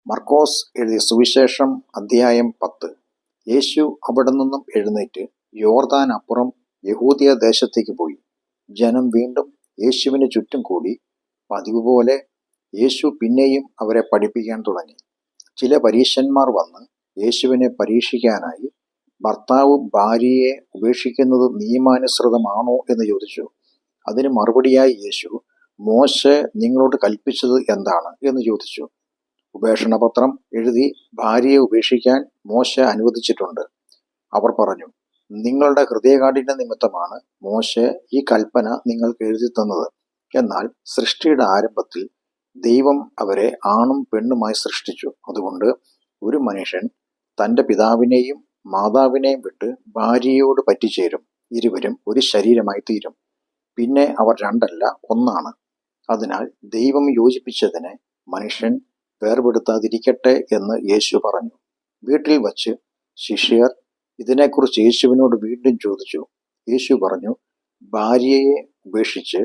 മർക്കോസ് എഴുതിയ സുവിശേഷം അധ്യായം 10. യേശു അവിടെ നിന്നും എഴുന്നേറ്റ് യോർദാൻ അപ്പുറം യഹൂദിയ ദേശത്തേക്ക് പോയി. ജനം വീണ്ടും യേശുവിന് ചുറ്റും കൂടി. പതിവ് പോലെ യേശു പിന്നെയും അവരെ പഠിപ്പിക്കാൻ തുടങ്ങി. ചില പരീശന്മാർ വന്ന് യേശുവിനെ പരീക്ഷിക്കാനായി, ഭർത്താവ് ഭാര്യയെ ഉപേക്ഷിക്കുന്നത് നിയമാനുസൃതമാണോ എന്ന് ചോദിച്ചു. അതിന് മറുപടിയായി യേശു, മോശെ നിങ്ങളോട് കൽപ്പിച്ചത് എന്താണ് എന്ന് ചോദിച്ചു. ഉപേക്ഷണപത്രം എഴുതി ഭാര്യയെ ഉപേക്ഷിക്കാൻ മോശെ അനുവദിച്ചിട്ടുണ്ട്. അവർ പറഞ്ഞു, നിങ്ങളുടെ ഹൃദയകാഠിന്യ നിമിത്തമാണ് മോശെ ഈ കൽപ്പന നിങ്ങൾക്ക് എഴുതി തന്നത്. എന്നാൽ സൃഷ്ടിയുടെ ആരംഭത്തിൽ ദൈവം അവരെ ആണും പെണ്ണുമായി സൃഷ്ടിച്ചു. അതുകൊണ്ട് ഒരു മനുഷ്യൻ തൻ്റെ പിതാവിനെയും മാതാവിനെയും വിട്ട് ഭാര്യയോട് പറ്റിച്ചേരും. ഇരുവരും ഒരു ശരീരമായി തീരും. പിന്നെ അവർ രണ്ടല്ല, ഒന്നാണ്. അതിനാൽ ദൈവം യോജിപ്പിച്ചതിനെ മനുഷ്യൻ വേർപെടുത്താതിരിക്കട്ടെ എന്ന് യേശു പറഞ്ഞു. വീട്ടിൽ വച്ച് ശിഷ്യർ ഇതിനെക്കുറിച്ച് യേശുവിനോട് വീണ്ടും ചോദിച്ചു. യേശു പറഞ്ഞു, ഭാര്യയെ ഉപേക്ഷിച്ച്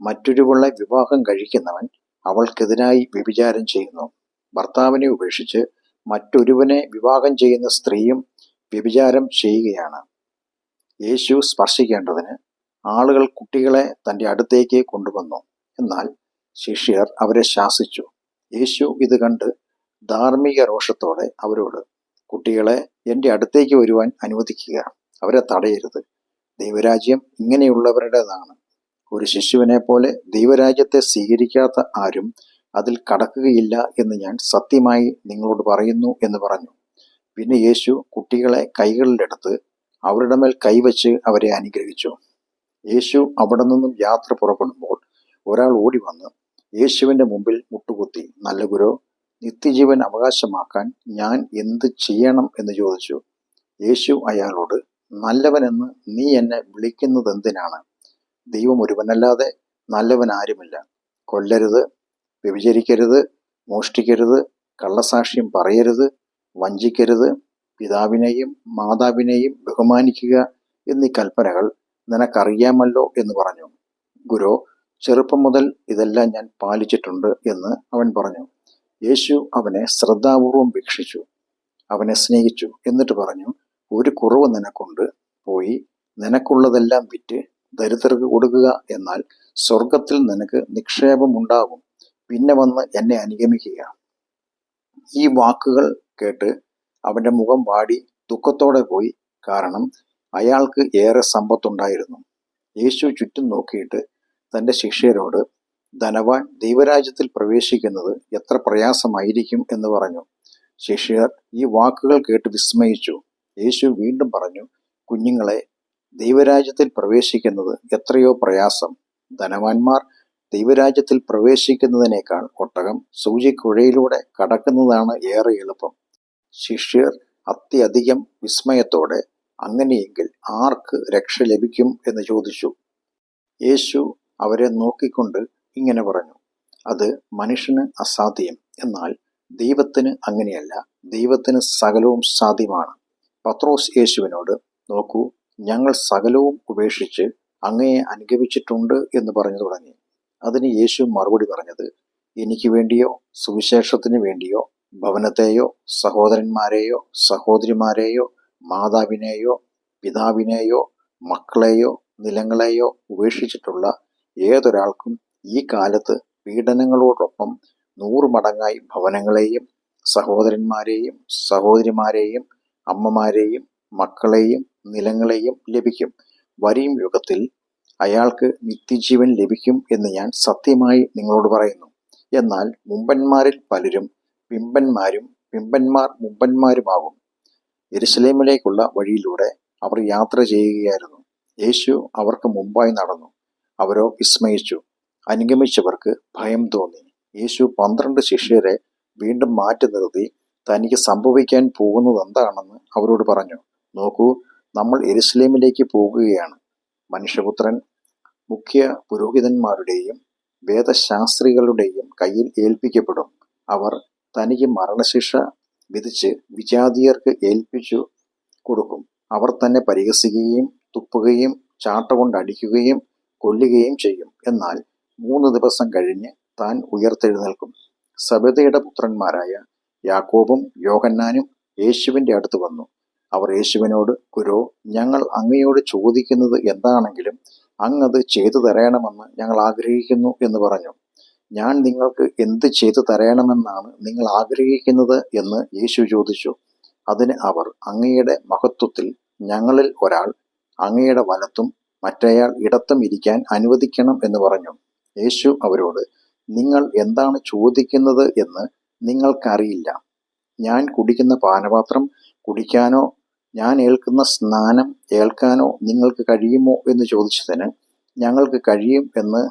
മറ്റൊരുവളെ വിവാഹം കഴിക്കുന്നവൻ അവൾക്കെതിരായി വ്യഭിചാരം ചെയ്യുന്നു. ഭർത്താവിനെ ഉപേക്ഷിച്ച് മറ്റൊരുവനെ വിവാഹം ചെയ്യുന്ന സ്ത്രീയും വ്യഭിചാരം ചെയ്യുകയാണ്. യേശു സ്പർശിക്കേണ്ടതിന് ആളുകൾ കുട്ടികളെ തൻ്റെ അടുത്തേക്ക് കൊണ്ടുവന്നു. എന്നാൽ ശിഷ്യർ അവരെ ശാസിച്ചു. യേശു ഇത് കണ്ട് ധാർമ്മിക രോഷത്തോടെ അവരോട്, കുട്ടികളെ എൻ്റെ അടുത്തേക്ക് വരുവാൻ അനുവദിക്കുക, അവരെ തടയരുത്. ദൈവരാജ്യം ഇങ്ങനെയുള്ളവരുടേതാണ്. ഒരു ശിശുവിനെ പോലെ ദൈവരാജ്യത്തെ സ്വീകരിക്കാത്ത ആരും അതിൽ കടക്കുകയില്ല എന്ന് ഞാൻ സത്യമായി നിങ്ങളോട് പറയുന്നു എന്ന് പറഞ്ഞു. പിന്നെ യേശു കുട്ടികളെ കൈകളിലെടുത്ത് അവരുടെ മേൽ കൈവച്ച് അവരെ അനുഗ്രഹിച്ചു. യേശു അവിടെ നിന്നും യാത്ര പുറപ്പെടുമ്പോൾ ഒരാൾ ഓടി വന്ന് യേശുവിൻ്റെ മുമ്പിൽ മുട്ടുകുത്തി, നല്ല ഗുരോ, നിത്യജീവൻ അവകാശമാക്കാൻ ഞാൻ എന്ത് ചെയ്യണം എന്ന് ചോദിച്ചു. യേശു അയാളോട്, നല്ലവനെന്ന് നീ എന്നെ വിളിക്കുന്നത് എന്തിനാണ്? ദൈവം ഒരുവനല്ലാതെ നല്ലവൻ ആരുമില്ല. കൊല്ലരുത്, വ്യഭിചരിക്കരുത്, മോഷ്ടിക്കരുത്, കള്ളസാക്ഷ്യം പറയരുത്, വഞ്ചിക്കരുത്, പിതാവിനെയും മാതാവിനെയും ബഹുമാനിക്കുക എന്നീ കൽപ്പനകൾ നിനക്കറിയാമല്ലോ എന്ന് പറഞ്ഞു. ഗുരോ, ചെറുപ്പം മുതൽ ഇതെല്ലാം ഞാൻ പാലിച്ചിട്ടുണ്ട് എന്ന് അവൻ പറഞ്ഞു. യേശു അവനെ ശ്രദ്ധാപൂർവം വീക്ഷിച്ചു, അവനെ സ്നേഹിച്ചു. എന്നിട്ട് പറഞ്ഞു, ഒരു കുറവ് നിനക്കുണ്ട്. പോയി നിനക്കുള്ളതെല്ലാം വിറ്റ് ദരിദ്രർക്ക് കൊടുക്കുക, എന്നാൽ സ്വർഗത്തിൽ നിനക്ക് നിക്ഷേപം ഉണ്ടാകും. പിന്നെ വന്ന് എന്നെ അനുഗമിക്കുക. ഈ വാക്കുകൾ കേട്ട് അവൻ്റെ മുഖം വാടി ദുഃഖത്തോടെ പോയി, കാരണം അയാൾക്ക് ഏറെ സമ്പത്തുണ്ടായിരുന്നു. യേശു ചുറ്റും നോക്കിയിട്ട് തൻ്റെ ശിഷ്യരോട്, ധനവാൻ ദൈവരാജ്യത്തിൽ പ്രവേശിക്കുന്നത് എത്ര പ്രയാസമായിരിക്കും എന്ന് പറഞ്ഞു. ശിഷ്യർ ഈ വാക്കുകൾ കേട്ട് വിസ്മയിച്ചു. യേശു വീണ്ടും പറഞ്ഞു, കുഞ്ഞുങ്ങളെ, ദൈവരാജ്യത്തിൽ പ്രവേശിക്കുന്നത് എത്രയോ പ്രയാസം. ധനവാന്മാർ ദൈവരാജ്യത്തിൽ പ്രവേശിക്കുന്നതിനേക്കാൾ ഒട്ടകം സൂചിക്കുഴയിലൂടെ കടക്കുന്നതാണ് ഏറെ എളുപ്പം. ശിഷ്യർ അത്യധികം വിസ്മയത്തോടെ, അങ്ങനെയെങ്കിൽ ആർക്ക് രക്ഷ ലഭിക്കും എന്ന് ചോദിച്ചു. യേശു അവരെ നോക്കിക്കൊണ്ട് ഇങ്ങനെ പറഞ്ഞു, അത് മനുഷ്യന് അസാധ്യം, എന്നാൽ ദൈവത്തിന് അങ്ങനെയല്ല. ദൈവത്തിന് സകലവും സാധ്യമാണ്. പത്രോസ് യേശുവിനോട്, നോക്കൂ, ഞങ്ങൾ സകലവും ഉപേക്ഷിച്ച് അങ്ങയെ അനുഗമിച്ചിട്ടുണ്ട് എന്ന് പറഞ്ഞു തുടങ്ങി. അതിന് യേശു മറുപടി പറഞ്ഞത്, എനിക്ക് വേണ്ടിയോ സുവിശേഷത്തിന് വേണ്ടിയോ ഭവനത്തെയോ സഹോദരന്മാരെയോ സഹോദരിമാരെയോ മാതാവിനെയോ പിതാവിനെയോ മക്കളെയോ നിലങ്ങളെയോ ഉപേക്ഷിച്ചിട്ടുള്ള ഏതൊരാൾക്കും ഈ കാലത്ത് പീഡനങ്ങളോടൊപ്പം 100 മടങ്ങായി ഭവനങ്ങളെയും സഹോദരന്മാരെയും സഹോദരിമാരെയും അമ്മമാരെയും മക്കളെയും നിലങ്ങളെയും ലഭിക്കും. വരും യുഗത്തിൽ അയാൾക്ക് നിത്യജീവൻ ലഭിക്കും എന്ന് ഞാൻ സത്യമായി നിങ്ങളോട് പറയുന്നു. എന്നാൽ മുമ്പന്മാരിൽ പലരും പിമ്പന്മാരും പിമ്പന്മാർ മുമ്പന്മാരുമാകും. യെരുശലേമിലേക്കുള്ള വഴിയിലൂടെ അവർ യാത്ര ചെയ്യുകയായിരുന്നു. യേശു അവർക്ക് മുമ്പായി നടന്നു. അവരോ വിസ്മയിച്ചു. അനുഗമിച്ചവർക്ക് ഭയം തോന്നി. യേശു 12 ശിഷ്യരെ വീണ്ടും മാറ്റി നിർത്തി തനിക്ക് സംഭവിക്കാൻ പോകുന്നത് എന്താണെന്ന് അവരോട് പറഞ്ഞു. നോക്കൂ, നമ്മൾ യെരുശലേമിലേക്ക് പോകുകയാണ്. മനുഷ്യപുത്രൻ മുഖ്യ പുരോഹിതന്മാരുടെയും വേദശാസ്ത്രികളുടെയും കയ്യിൽ ഏൽപ്പിക്കപ്പെടും. അവർ തനിക്ക് മരണശിക്ഷ വിധിച്ച് വിജാതീയർക്ക് ഏൽപ്പിച്ചു കൊടുക്കും. അവർ തന്നെ പരിഹസിക്കുകയും തുപ്പുകയും ചാട്ട കൊണ്ട് അടിക്കുകയും കൊല്ലുകയും ചെയ്യും. എന്നാൽ 3 ദിവസം കഴിഞ്ഞ് താൻ ഉയർത്തെഴുന്നേൽക്കും. സബെദയുടെ പുത്രന്മാരായ യാക്കോബും യോഹന്നാനും യേശുവിൻ്റെ അടുത്ത് വന്നു. അവർ യേശുവിനോട്, ഗുരോ, ഞങ്ങൾ അങ്ങയോട് ചോദിക്കുന്നത് എന്താണെങ്കിലും അങ്ങത് ചെയ്തു തരണമെന്ന് ഞങ്ങൾ ആഗ്രഹിക്കുന്നു എന്ന് പറഞ്ഞു. ഞാൻ നിങ്ങൾക്ക് എന്ത് ചെയ്തു തരണമെന്നാണ് നിങ്ങൾ ആഗ്രഹിക്കുന്നത് എന്ന് യേശു ചോദിച്ചു. അതിന് അവർ, അങ്ങയുടെ മഹത്വത്തിൽ ഞങ്ങളിൽ ഒരാൾ അങ്ങയുടെ വലത്തും മറ്റേയാൾ ഇടത്തും ഇരിക്കാൻ അനുവദിക്കണം എന്ന് പറഞ്ഞു. യേശു അവരോട്, നിങ്ങൾ എന്താണ് ചോദിക്കുന്നത് എന്ന് നിങ്ങൾക്കറിയില്ല. ഞാൻ കുടിക്കുന്ന പാനപാത്രം കുടിക്കാനോ ഞാൻ ഏൽക്കുന്ന സ്നാനം ഏൽക്കാനോ നിങ്ങൾക്ക് കഴിയുമോ എന്ന് ചോദിച്ചതിന്, ഞങ്ങൾക്ക് കഴിയും എന്ന്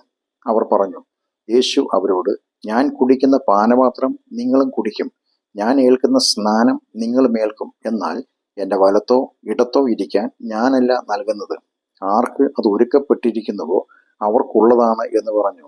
അവർ പറഞ്ഞു. യേശു അവരോട്, ഞാൻ കുടിക്കുന്ന പാനപാത്രം നിങ്ങളും കുടിക്കും, ഞാൻ ഏൽക്കുന്ന സ്നാനം നിങ്ങളും ഏൽക്കും. എന്നാൽ എൻ്റെ വലത്തോ ഇടത്തോ ഇരിക്കാൻ ഞാനല്ല നൽകുന്നത്, ആർക്ക് അത് ഒരുക്കപ്പെട്ടിരിക്കുന്നുവോ അവർക്കുള്ളതാണ് എന്ന് പറഞ്ഞു.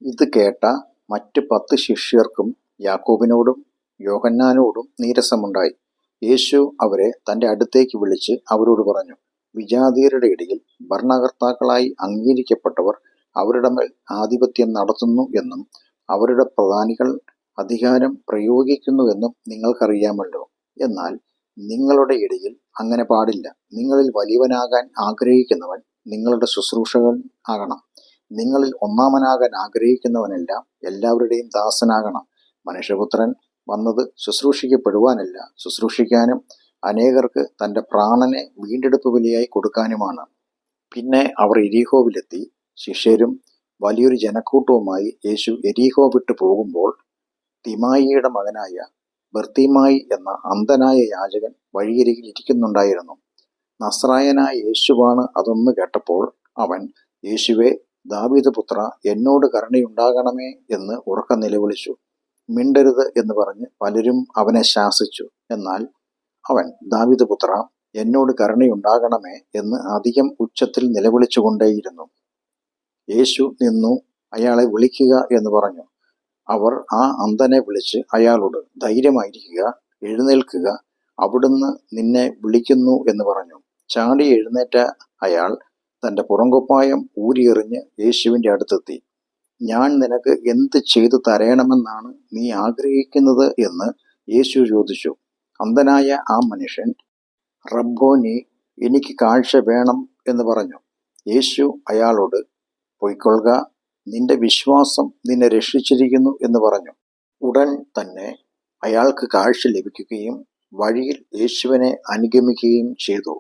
ഇത് കേട്ട മറ്റ് 10 ശിഷ്യർക്കും യാക്കോബിനോടും യോഹന്നാനോടും നീരസമുണ്ടായി. യേശു അവരെ തൻ്റെ അടുത്തേക്ക് വിളിച്ച് അവരോട് പറഞ്ഞു, വിജാതീയരുടെ ഇടയിൽ ഭരണകർത്താക്കളായി അംഗീകരിക്കപ്പെട്ടവർ അവരുടെ മേൽ ആധിപത്യം നടത്തുന്നു എന്നും അവരുടെ പ്രധാനികൾ അധികാരം പ്രയോഗിക്കുന്നുവെന്നും നിങ്ങൾക്കറിയാമല്ലോ. എന്നാൽ നിങ്ങളുടെ ഇടയിൽ അങ്ങനെ പാടില്ല. നിങ്ങളിൽ വലിയവനാകാൻ ആഗ്രഹിക്കുന്നവൻ നിങ്ങളുടെ ശുശ്രൂഷകൻ ആകണം. നിങ്ങളിൽ ഒന്നാമനാകാൻ ആഗ്രഹിക്കുന്നവനെല്ലാം എല്ലാവരുടെയും ദാസനാകണം. മനുഷ്യപുത്രൻ വന്നത് ശുശ്രൂഷിക്കപ്പെടുവാനല്ല, ശുശ്രൂഷിക്കാനും അനേകർക്ക് തൻ്റെ പ്രാണനെ വീണ്ടെടുപ്പ് ബലിയായി കൊടുക്കാനുമാണ്. പിന്നെ അവർ യെരിഹോവിലെത്തി. ശിഷ്യരും വലിയൊരു ജനക്കൂട്ടവുമായി യേശു യെരിഹോ വിട്ടു പോകുമ്പോൾ തിമായിയുടെ മകനായ ബർത്തിമായി എന്ന അന്ധനായ യാചകൻ വഴിയരികിൽ ഇരിക്കുന്നുണ്ടായിരുന്നു. നസ്രായനായ യേശുവാണ് അതൊന്ന് കേട്ടപ്പോൾ അവൻ, യേശുവേ, ദാവീദ് പുത്ര, എന്നോട് കരുണയുണ്ടാകണമേ എന്ന് ഉറക്കെ നിലവിളിച്ചു. മിണ്ടരുത് എന്ന് പറഞ്ഞ് പലരും അവനെ ശാസിച്ചു. എന്നാൽ അവൻ, ദാവീദ് പുത്ര, എന്നോട് കരുണയുണ്ടാകണമേ എന്ന് അധികം ഉച്ചത്തിൽ നിലവിളിച്ചുകൊണ്ടേയിരുന്നു. യേശു നിന്നു അയാളെ വിളിക്കുക എന്ന് പറഞ്ഞു. അവർ ആ അന്ധനെ വിളിച്ച് അയാളോട്, ധൈര്യമായിരിക്കുക, എഴുന്നേൽക്കുക, അവിടുന്ന് നിന്നെ വിളിക്കുന്നു എന്ന് പറഞ്ഞു. ചാടി എഴുന്നേറ്റ അയാൾ തൻ്റെ പുറങ്കുപ്പായം ഊരിയെറിഞ്ഞ് യേശുവിൻ്റെ അടുത്തെത്തി. ഞാൻ നിനക്ക് എന്ത് ചെയ്തു തരണമെന്നാണ് നീ ആഗ്രഹിക്കുന്നത് എന്ന് യേശു ചോദിച്ചു. അന്ധനായ ആ മനുഷ്യൻ, റബ്ബോനി, എനിക്ക് കാഴ്ച വേണം എന്ന് പറഞ്ഞു. യേശു അയാളോട്, പൊയ്ക്കൊള്ളുക, നിന്റെ വിശ്വാസം നിന്നെ രക്ഷിച്ചിരിക്കുന്നു എന്ന് പറഞ്ഞു. ഉടൻ തന്നെ അയാൾക്ക് കാഴ്ച ലഭിക്കുകയും വഴിയിൽ യേശുവിനെ അനുഗമിക്കുകയും ചെയ്തു.